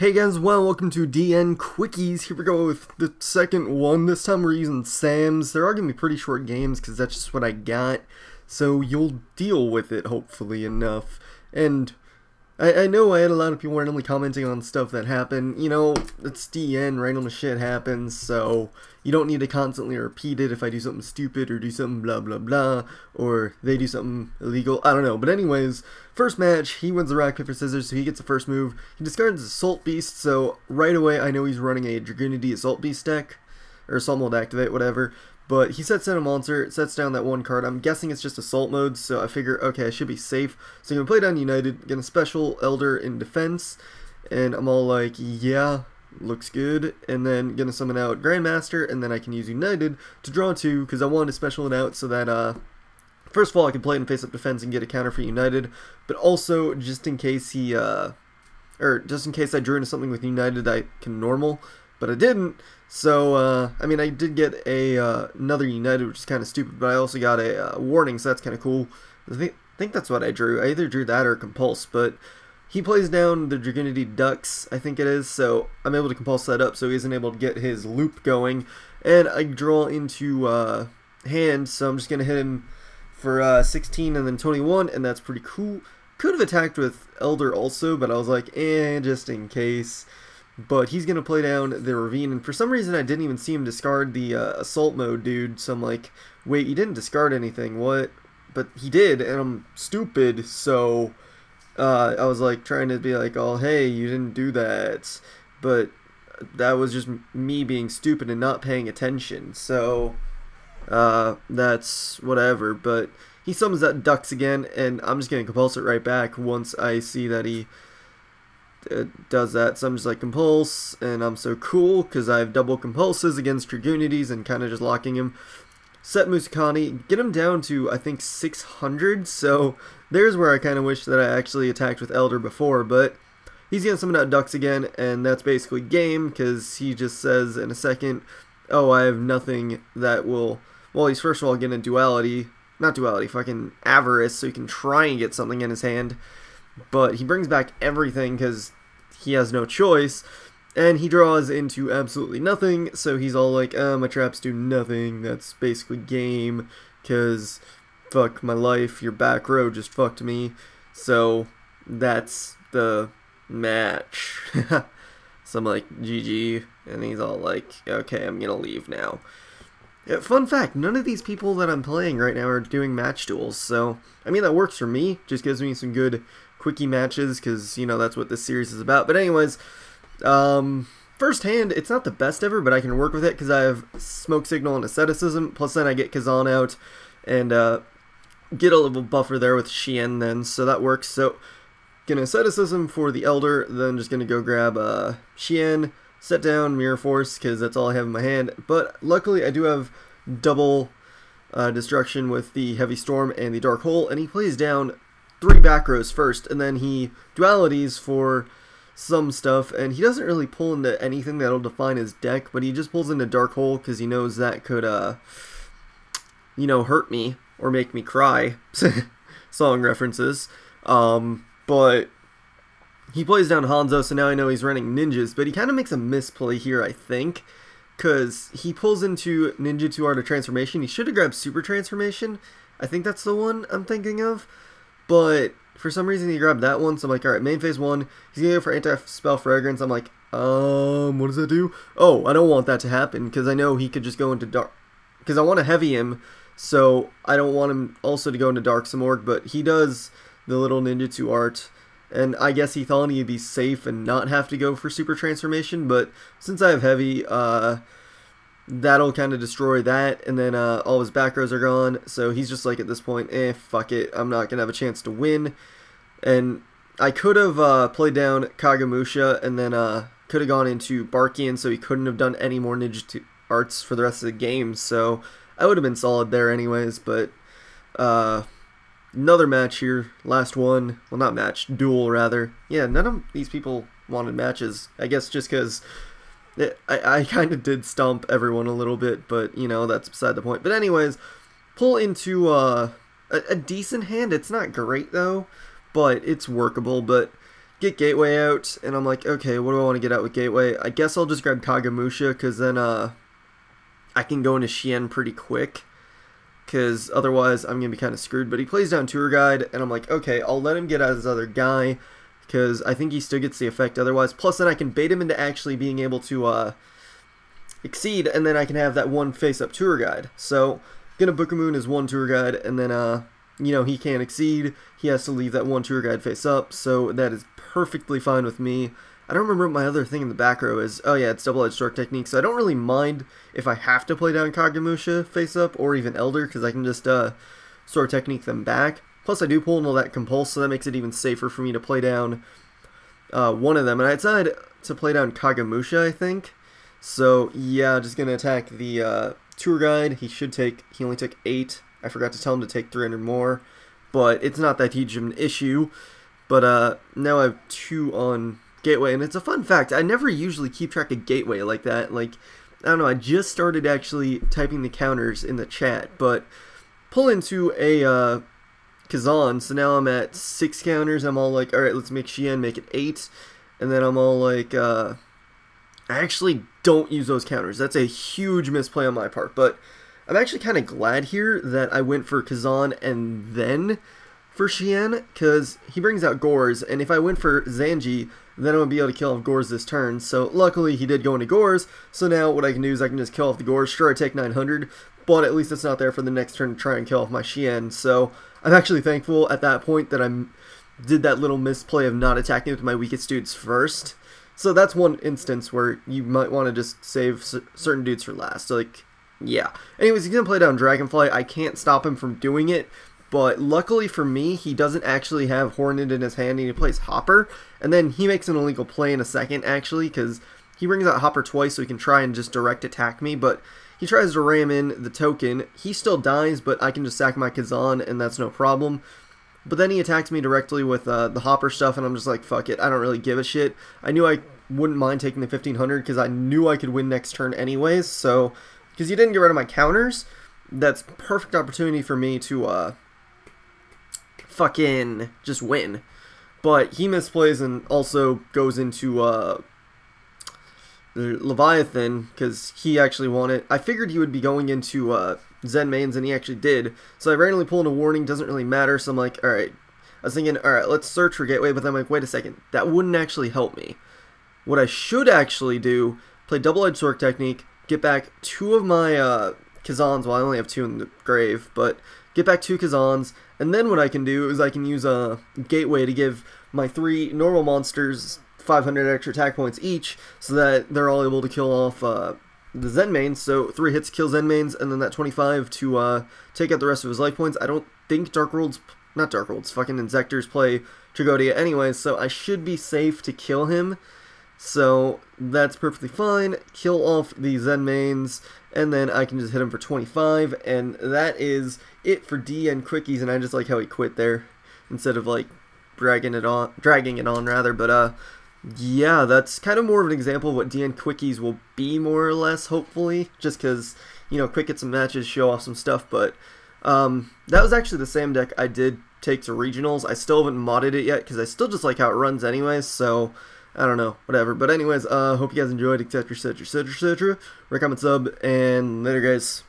Hey guys, welcome to DN Quickies. Here we go with the second one. This time we're using Sam's. They're all going to be pretty short games because that's just what I got. So you'll deal with it, hopefully enough. And I know I had a lot of people randomly commenting on stuff that happened. You know, it's DN, random shit happens, so you don't need to constantly repeat it if I do something stupid or do something blah blah blah, or they do something illegal. I don't know. But anyways, first match, he wins the rock, paper, scissors, so he gets the first move. He discards Assault Beast, so right away I know he's running a Dragoonity Assault Beast deck, or Assault Mode Activate, whatever. But he sets down a monster, it sets down that one card. I'm guessing it's just Assault Mode, so I figure, okay, I should be safe. So I'm going to play down United, get a special Elder in defense, and I'm all like, yeah, looks good. And then going to summon out Grandmaster, and then I can use United to draw two, because I wanted to special it out so that, first of all, I can play it in face-up defense and get a counter for United, but also, just in case he, just in case I drew into something with United, I can normal, but I didn't. So, I mean, I did get a another United, which is kind of stupid, but I also got a warning, so that's kind of cool. I think that's what I drew. I either drew that or Compulse, but he plays down the Dragoonity Ducks, I think it is, so I'm able to Compulse that up, so he isn't able to get his loop going, and I draw into hand, so I'm just going to hit him for 16 and then 21, and that's pretty cool. Could have attacked with Elder also, but I was like, just in case. But he's going to play down the Ravine, and for some reason I didn't even see him discard the Assault Mode dude, so I'm like, wait, you didn't discard anything, what? But he did, and I'm stupid, so I was like trying to be like, oh hey, you didn't do that, but that was just me being stupid and not paying attention, so that's whatever. But he summons that Ducks again, and I'm just going to Compulse it right back once I see that he does that. So I'm just like Compulse, and I'm so cool because I have double Compulses against Dragoonities and kind of just locking him. Set Musakani, get him down to I think 600, so there's where I kind of wish that I actually attacked with Elder before, but he's going to summon out Ducks again, and that's basically game because he just says in a second, oh, I have nothing that will, well, he's first of all getting a duality, not duality, fucking Avarice, so he can try and get something in his hand. But he brings back everything because he has no choice, and he draws into absolutely nothing, so he's all like, my traps do nothing, that's basically game, because fuck my life, your back row just fucked me, so that's the match. So I'm like, GG, and he's all like, okay, I'm gonna leave now. Yeah, fun fact, none of these people that I'm playing right now are doing match duels, so, I mean, that works for me, just gives me some good quickie matches, because, you know, that's what this series is about. But anyways, first hand, it's not the best ever, but I can work with it, because I have Smoke Signal and Asceticism, plus then I get Kazan out, and get a little buffer there with Shien then, so that works. So, gonna Asceticism for the Elder, then just gonna go grab Shien, set down Mirror Force, because that's all I have in my hand, but luckily I do have double destruction with the Heavy Storm and the Dark Hole, and he plays down 3 back rows first, and then he dualities for some stuff, and he doesn't really pull into anything that'll define his deck, but he just pulls into Dark Hole because he knows that could, you know, hurt me or make me cry. Song references. But he plays down Hanzo, so now I know he's running ninjas, but he kind of makes a misplay here, I think, because he pulls into Ninjutsu Art of Transformation. He should have grabbed Super Transformation. I think that's the one I'm thinking of, but for some reason he grabbed that one, so I'm like, alright, main phase 1, he's gonna go for Anti-Spell Fragrance. I'm like, what does that do? Oh, I don't want that to happen, because I know he could just go into Dark, because I want to heavy him, so I don't want him also to go into Dark some more, but he does the little Ninjutsu Art, and I guess he thought he'd be safe and not have to go for Super Transformation, but since I have heavy, that'll kind of destroy that, and then all his back rows are gone, so he's just like, at this point, fuck it, I'm not gonna have a chance to win. And I could have played down Kagamusha, and then could have gone into Barkian, so he couldn't have done any more Ninja Arts for the rest of the game, so I would have been solid there anyways. But another match here, last one, well, not match, duel rather. Yeah, none of these people wanted matches, I guess just because I kind of did stomp everyone a little bit, but, you know, that's beside the point. But anyways, pull into a decent hand. It's not great, though, but it's workable. But get Gateway out, and I'm like, okay, what do I want to get out with Gateway? I guess I'll just grab Kagemusha, because then I can go into Shien pretty quick, because otherwise I'm going to be kind of screwed. But he plays down Tour Guide, and I'm like, okay, I'll let him get out his other guy, because I think he still gets the effect otherwise. Plus, then I can bait him into actually being able to exceed, and then I can have that one face-up Tour Guide. So, gonna book him as one Tour Guide, and then, you know, he can't exceed. He has to leave that one Tour Guide face-up, so that is perfectly fine with me. I don't remember what my other thing in the back row is. Oh yeah, it's double-edged sword technique, so I don't really mind if I have to play down Kagemusha face-up, or even Elder, because I can just sword technique them back. Plus, I do pull into that Compulse, so that makes it even safer for me to play down one of them. And I decided to play down Kagemusha, I think. So, yeah, just going to attack the Tour Guide. He only took 8. I forgot to tell him to take 300 more. But it's not that huge of an issue. But now I have 2 on Gateway. And it's a fun fact. I never usually keep track of Gateway like that. Like, I don't know, I just started actually typing the counters in the chat. But pull into a Kazan, so now I'm at 6 counters. I'm all like, alright, let's make Shien make it 8. And then I'm all like, I actually don't use those counters. That's a huge misplay on my part. But I'm actually kind of glad here that I went for Kazan and then for Shien, because he brings out Gores. And if I went for Zanji, then I would be able to kill off Gores this turn. So luckily he did go into Gores. So now what I can do is I can just kill off the Gores. Sure, I take 900, but at least it's not there for the next turn to try and kill off my Shien. So I'm actually thankful at that point that I did that little misplay of not attacking with my weakest dudes first. So that's one instance where you might want to just save certain dudes for last. So, like, yeah. Anyways, he's going to play down Dragonfly. I can't stop him from doing it. But luckily for me, he doesn't actually have Hornet in his hand, and he plays Hopper. And then he makes an illegal play in a second, actually, because he brings out Hopper twice so he can try and just direct attack me. But he tries to ram in the token. He still dies, but I can just sack my Kazan, and that's no problem. But then he attacks me directly with the Hopper stuff, and I'm just like, fuck it, I don't really give a shit. I knew I wouldn't mind taking the 1500 because I knew I could win next turn anyways. So, because he didn't get rid of my counters, that's perfect opportunity for me to fucking just win. But he misplays and also goes into Leviathan, because he actually wanted. I figured he would be going into Zen mains, and he actually did. So I randomly pulled a warning, doesn't really matter. So I'm like, alright. I was thinking, alright, let's search for Gateway, but then I'm like, wait a second, that wouldn't actually help me. What I should actually do, play double-edged sword technique, get back 2 of my Kazans. Well, I only have 2 in the grave, but get back 2 Kazans, and then what I can do is I can use a Gateway to give my 3 normal monsters 500 extra attack points each, so that they're all able to kill off the Zen mains. So 3 hits kill Zen mains, and then that 25 to take out the rest of his life points. I don't think fucking Insectors play Tragodia anyways, so I should be safe to kill him. So that's perfectly fine. Kill off the Zen mains, and then I can just hit him for 25, and that is it for D and Quickies. And I just like how he quit there instead of like dragging it on rather. But yeah, that's kind of more of an example of what DN Quickies will be, more or less, hopefully. Just because, you know, quick get some matches, show off some stuff. But that was actually the same deck I did take to regionals. I still haven't modded it yet, because I still just like how it runs anyways. So, I don't know, whatever. But anyways, hope you guys enjoyed, etc, etc, etc, etc. Comment, sub, and later, guys.